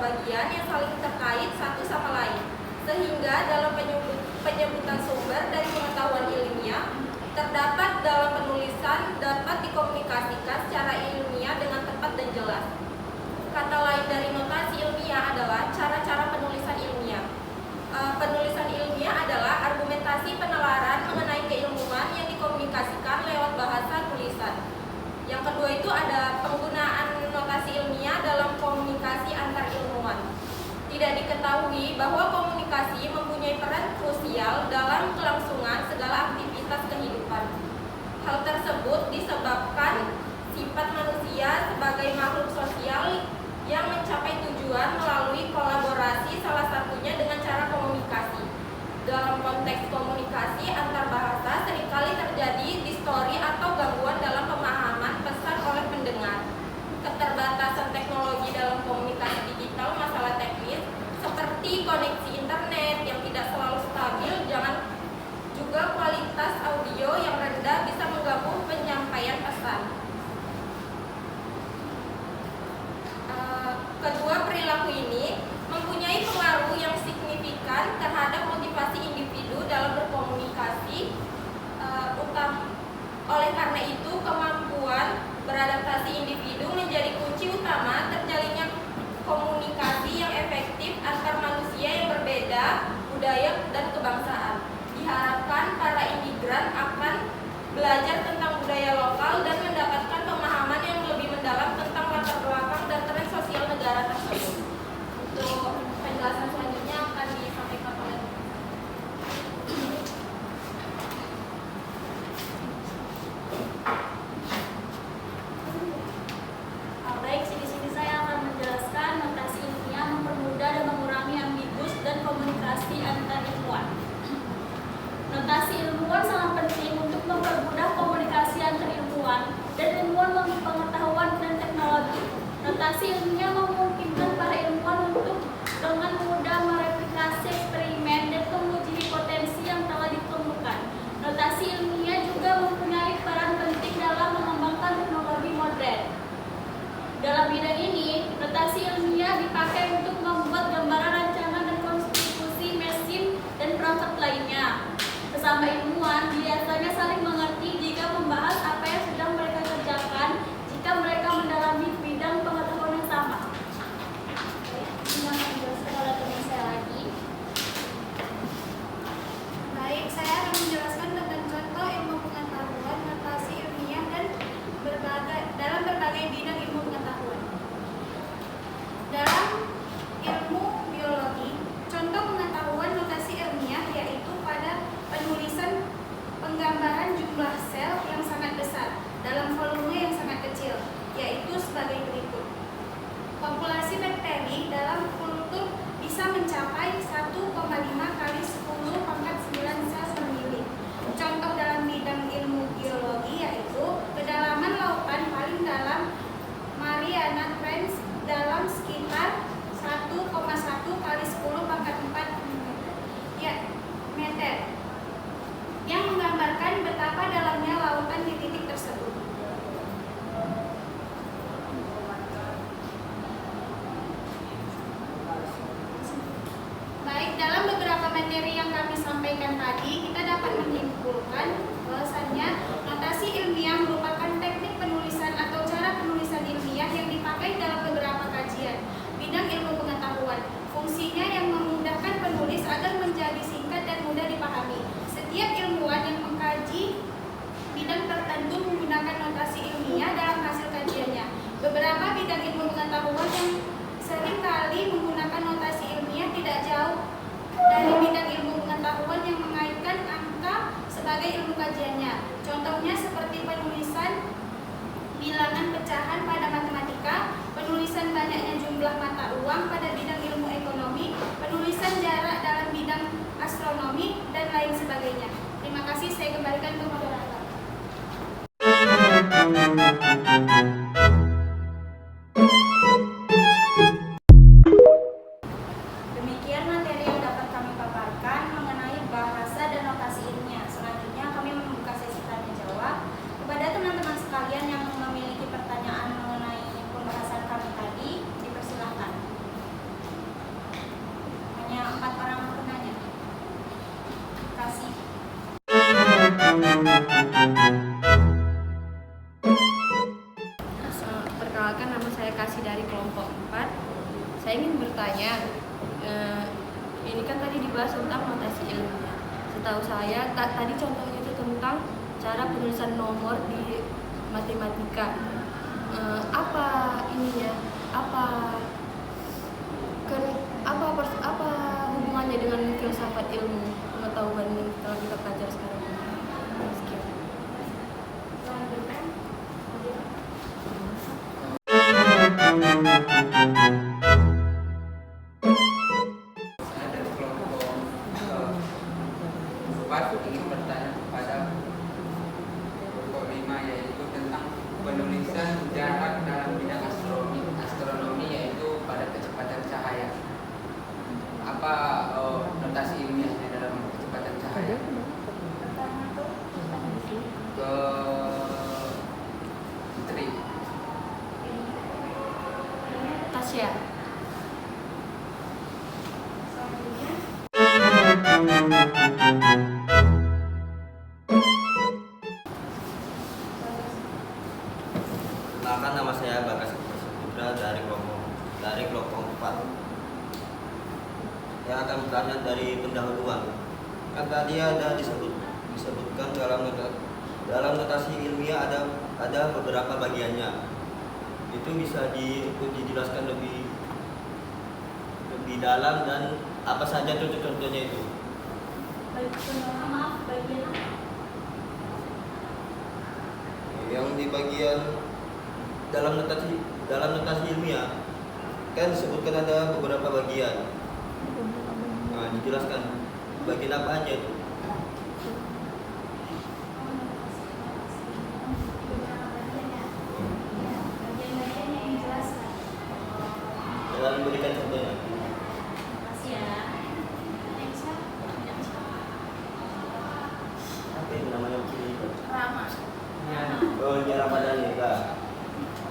bagian yang saling terkait satu sama lain, sehingga dalam penyebutan sumber dari pengetahuan ilmiah terdapat dalam penulisan dapat dikomunikasikan secara ilmiah dengan tepat dan jelas. Kata lain dari notasi ilmiah adalah cara-cara penulisan ilmiah. Penulisan ilmiah adalah argumentasi penalaran mengenai keilmuan yang dikomunikasikan lewat bahasa tulisan. Yang kedua itu ada penggunaan notasi ilmiah dalam komunikasi antar ilmuwan. Tidak diketahui bahwa komunikasi mempunyai peran krusial dalam kelangsungan segala aktivitas kehidupan. Hal tersebut disebabkan sifat manusia sebagai makhluk sosial yang mencapai tujuan melalui kolaborasi, salah satunya dengan cara komunikasi. Dalam konteks komunikasi antar bahasa seringkali terjadi distori atau gangguan dalam pemahaman pesan oleh pendengar. Keterbatasan teknologi dalam komunikasi digital, masalah teknis seperti koneksi internet yang tidak selalu stabil, juga kualitas audio yang rendah bisa mengganggu penyampaian pesan. Kedua, perilaku ini mempunyai pengaruh yang signifikan terhadap motivasi individu dalam berkomunikasi. Oleh karena itu, kemampuan beradaptasi individu menjadi kunci utama terjalinnya komunikasi yang efektif antar manusia yang berbeda budaya dan kebangsaan. Diharapkan para imigran akan belajar tentang budaya lokal dan mendapatkan pemahaman yang lebih mendalam tentang latar belakang dan tren sosial negara tersebut. Untuk penjelasan selanjutnya akan disampaikan oleh baik, di sini saya akan menjelaskan notasi ilmiah mempermudah dan mengurangi ambigus dan komunikasi antar ilmuwan. Notasi ilmuwan sangat penting untuk mempermudah komunikasi antar ilmuwan dan ilmuwan pengetahuan dan teknologi. Notasi ilmiah memungkinkan para ilmuwan untuk dengan mudah mereplikasi eksperimen dan menguji hipotesis yang telah ditemukan. Notasi ilmiah juga mempunyai peran penting dalam mengembangkan teknologi modern. Dalam bidang ini, notasi ilmiah dipakai untuk membuat gambaran rancangan dan konstruksi mesin dan perangkat lainnya. Sesama ilmuwan biasanya saling mengerti jika membahas apa yang sedang mereka kerjakan jika mereka mendalami bidang pengetahuan yang sama. Ini akan dijelaskan oleh teman saya lagi. Baik, saya akan menjelaskan tentang contoh ilmu pengetahuan notasi ilmiah dan dalam berbagai bidang ilmu pengetahuan. Dalam ilmu biologi, contoh pengetahuan notasi ilmiah yaitu pada penulisan penggambaran jumlah sel yang sangat besar dalam volume yang sangat kecil, yaitu sebagai berikut. Populasi bakteri dalam kultur bisa mencapai 1,5 kali 10 pangkat 9 sel per mili. Contoh dalam bidang ilmu geologi yaitu kedalaman lautan paling dalam Mariana Trench dalam sekitar 1,1 kali 10 pangkat 4 meter, yang menggambarkan betapa dalamnya lautan di titik tersebut. Baik, dalam beberapa materi yang kami sampaikan tadi, kita dapat menyimpulkan bahwasannya notasi ilmiah merupakan teknik penulisan atau cara penulisan ilmiah yang dipakai dalam beberapa kajian bidang ilmu pengetahuan. Fungsinya yang memudahkan penulis agar menjadi singkat dan mudah dipahami. Setiap ilmuwan yang mengkaji bidang tertentu menggunakan notasi ilmiah dalam hasil kajiannya. Beberapa bidang ilmu pengetahuan yang seringkali menggunakan notasi ilmiah tidak jauh dari bidang ilmu pengetahuan yang mengaitkan angka sebagai ilmu kajiannya. Contohnya seperti penulisan bilangan pecahan pada matematika, penulisan banyaknya jumlah mata uang pada bidang ilmu ekonomi, penulisan jarak dalam bidang astronomi, dan lain sebagainya. Terima kasih, saya kembalikan ke moderator. Demikian materi yang dapat kami paparkan mengenai bahasa dan notasi ilmiah. Selanjutnya kami membuka sesi tanya jawab. Kepada teman-teman sekalian yang memiliki pertanyaan mengenai pembahasan kami tadi, dipersilahkan. Saya ingin bertanya, ini kan tadi dibahas tentang notasi ilmiah. Setahu saya tadi contohnya itu tentang cara penulisan nomor di matematika. Apa ininya? Apa hubungannya dengan filsafat ilmu pengetahuan yang telah kita pelajari sekarang? Sekian. Saya dari kelompok 4 ingin bertanya kepada kelompok 5, yaitu tentang penulisan jarak dalam bidang astronomi yaitu pada kecepatan cahaya. Apa notasi ilmiahnya dalam kecepatan cahaya? Ke Putri. Tasya. Perkenalkan, nama saya Bagas Putra dari kelompok 4. Yang akan bertanya dari pendahuluan. Kan tadi ada disebutkan dalam notasi ilmiah ada beberapa bagiannya. Itu bisa dijelaskan lebih dalam dan apa saja contoh-contohnya itu. Bagian Yang di bagian dalam notasi ilmiah kan disebutkan ada beberapa bagian. Nah, dijelaskan bagian apa aja itu. Dan berikan contohnya. Apa itu namanya? Rama. Oh, ini Ramadan ya.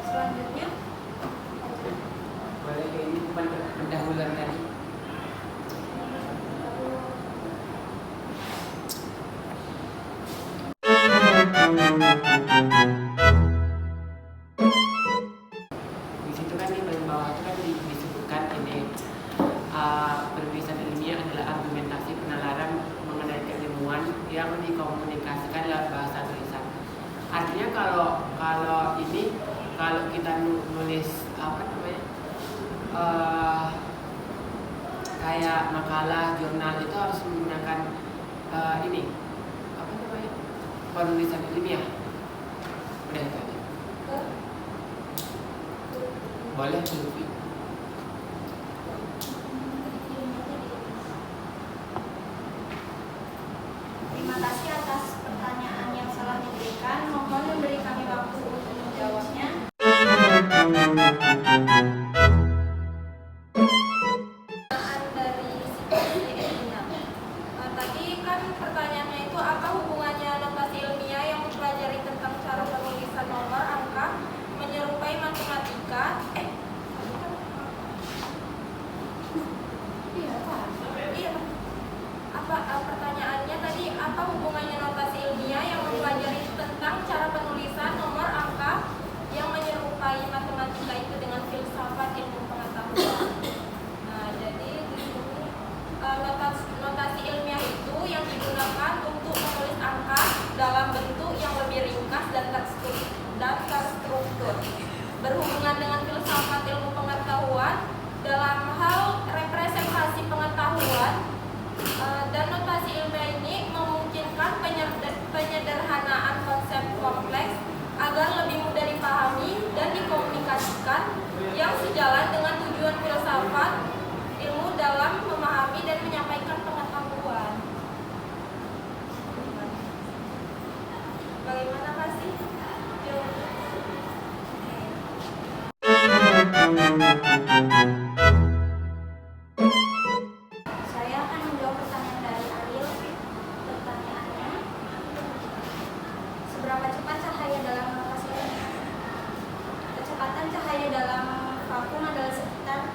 Selanjutnya Boleh ke ini pendahuluan tadi. Di situ kan di paling bawah itu kan disebutkan ini penulisan ilmiah adalah argumentasi penalaran mengenai keilmuan yang dikomunikasikan lewat bahasa tulisan. Artinya kalau kita nulis kayak makalah jurnal itu harus menggunakan penulisan ilmiah. Udah itu aja. Boleh Lutfi. terima kasih atas pertanyaan yang salah diberikan. Mohon memberi kami waktu untuk menjawabnya. Dari situasi ilmiah. Tadi kan pertanyaannya itu apa hubungannya notasi ilmiah yang mempelajari tentang cara penulisan nomor angka menyerupai matematika? Iya. Apa pertanyaannya tadi apa hubungannya notasi ilmiah yang mempelajari tentang cara penulisan nomor angka yang menyerupai matematika itu dengan filsafat ilmu pengetahuan? Nah, jadi di sini notasi ilmiah itu yang digunakan untuk menulis angka dalam bentuk yang lebih ringkas dan terstruktur, berhubungan dengan filsafat ilmu pengetahuan dalam hal representasi pengetahuan, dan notasi ilmiah ini memungkinkan penyederhanaan konsep kompleks agar lebih mudah dipahami dan dikomunikasikan, yang sejalan dengan tujuan filsafat ilmu dalam memahami dan menyampaikan pengetahuan. Bagaimana kasih? Saya akan menjawab pertanyaan dari Ariel. Pertanyaannya, seberapa cepat cahaya dalam notasi ilmiah? Kecepatan cahaya dalam vakum adalah sekitar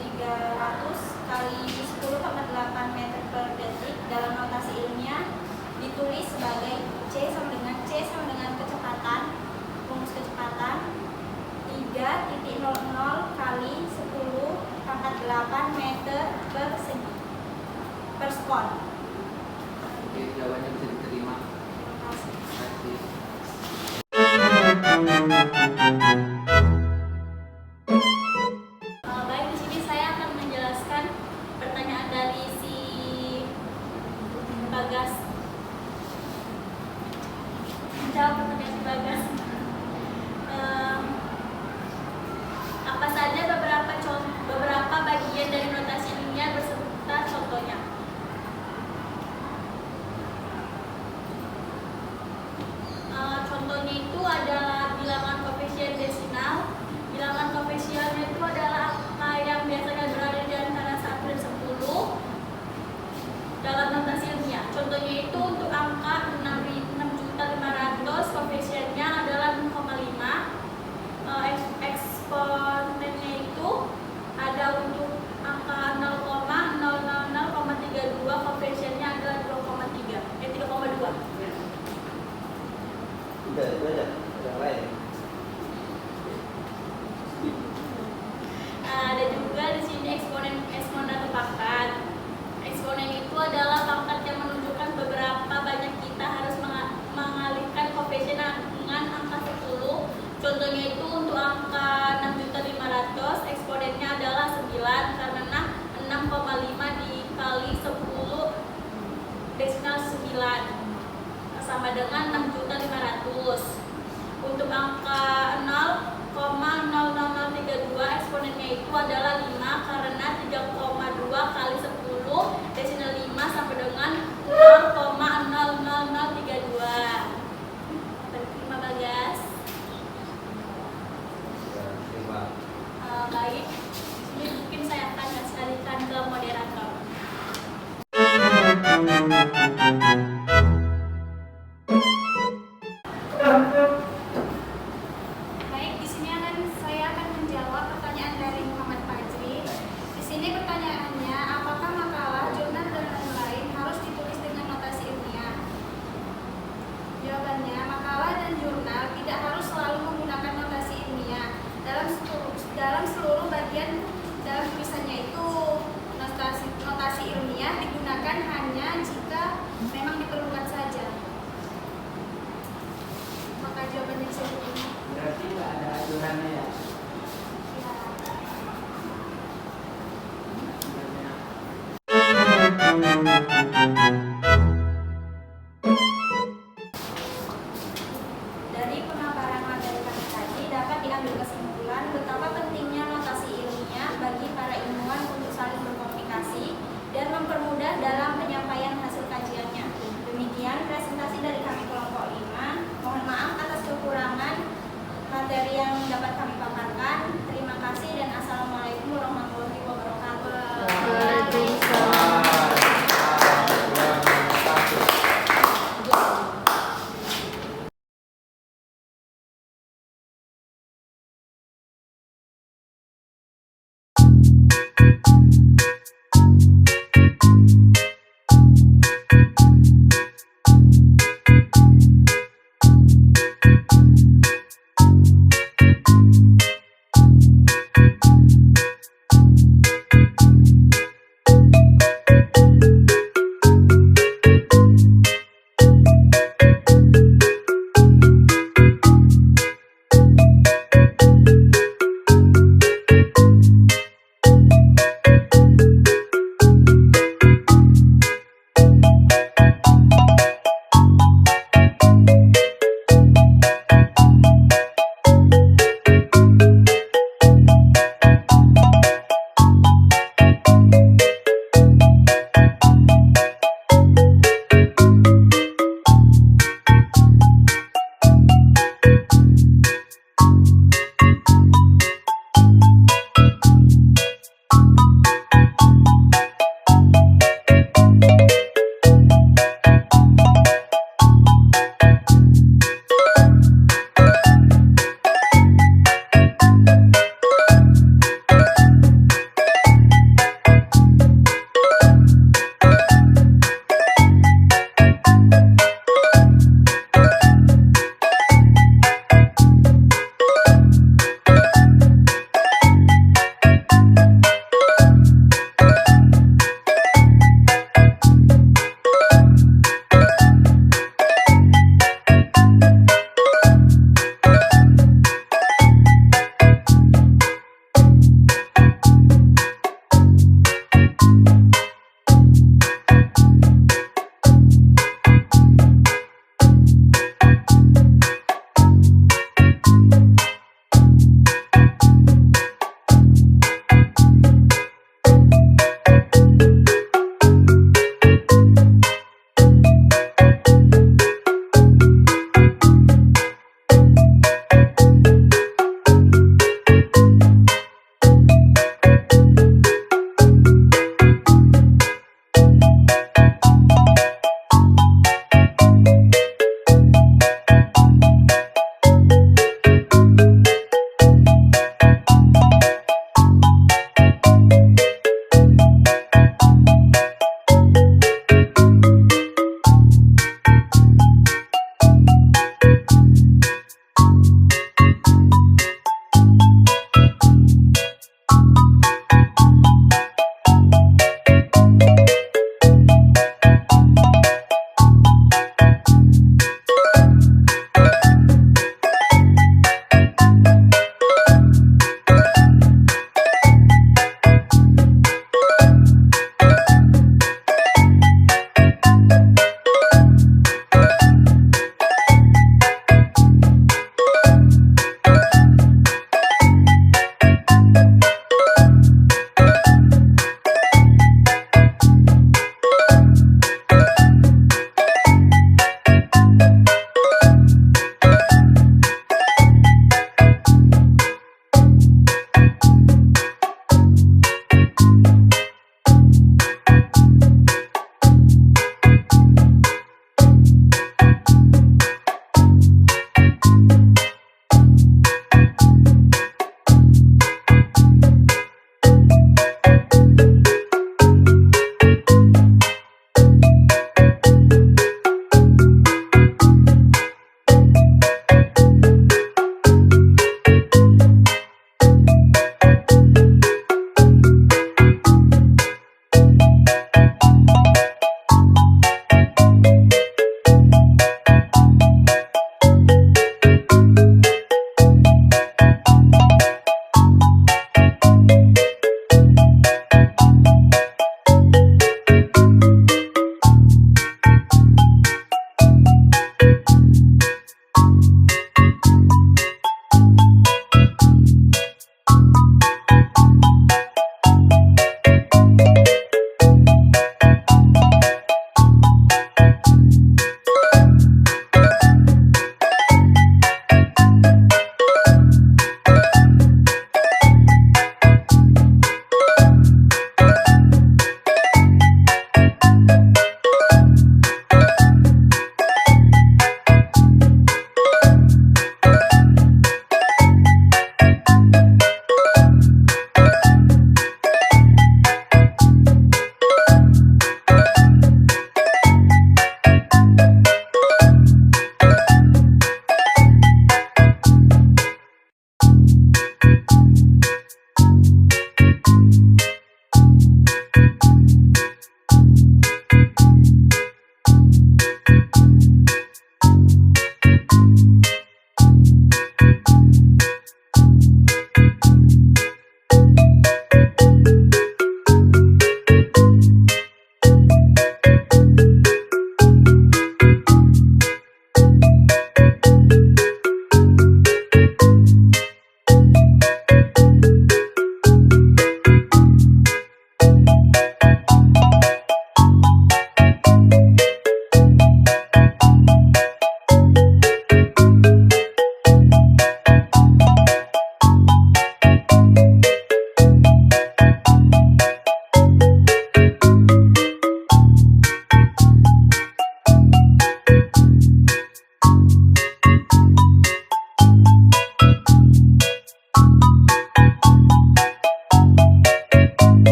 300 kali 10,8 meter per detik. Dalam notasi ilmiah ditulis sebagai C sama dengan kecepatan, rumus kecepatan 3,00 kali respon. Oke, jawabannya bisa diterima. Terima kasih. Terima kasih. Baik, di sini saya akan menjelaskan pertanyaan dari si Bagas. Menjawab pertanyaan si Bagas. Apa saja beberapa bagian dari notasi ilmiah beserta contohnya? Contohnya itu adalah bilangan koefisien desinal. Bilangan koefisiennya itu adalah angka yang biasanya berada di antara 1 dan 10 dalam notasi ilmiah. Contohnya itu untuk angka 6.500.000, koefisiennya adalah 0,5. Eksponennya itu ada untuk angka 0,000,32, koefisiennya adalah 3,2. Udah, itu aja. Yang lain. Ada juga di sini eksponen atau pangkat. Eksponen itu adalah pangkat yang menunjukkan beberapa banyak kita harus mengalihkan koefisien dengan angka 10. Contohnya itu untuk angka 6.500.000, eksponennya adalah 9 karena 6,5 dikali 10 desinal 9 sama dengan 6.500.000. Untuk angka 0,00032, eksponennya itu adalah 5 karena 3,2 kali 10 desinal 5 sama dengan 0,00032. Terima Bagas. Ya, terima. Baik, ini mungkin saya akan kembalikan ke moderator. Baik, di sini saya akan menjawab pertanyaan dari Muhammad Fajri. Di sini pertanyaannya, apakah makalah, jurnal dan lain-lain harus ditulis dengan notasi ilmiah? Jawabannya, makalah dan jurnal tidak harus selalu menggunakan notasi ilmiah. Dalam seluruh bagian dalam tulisannya itu notasi ilmiah digunakan hanya jika memang diperlukan saja. Maka jawabannya bisa diterima. Berarti nggak ada aturannya ya? Ya. Dari pemaparan materi kami tadi dapat diambil kesimpulan betapa pentingnya notasi ilmiah bagi para ilmuwan untuk saling berkomunikasi dan mempermudah dalam penyampaian hasil kajiannya. Demikian presentasi dari kami kelompok 5. Mohon maaf atas kekurangan materi yang dapat kami paparkan. Terima kasih dan assalamualaikum warahmatullahi wabarakatuh.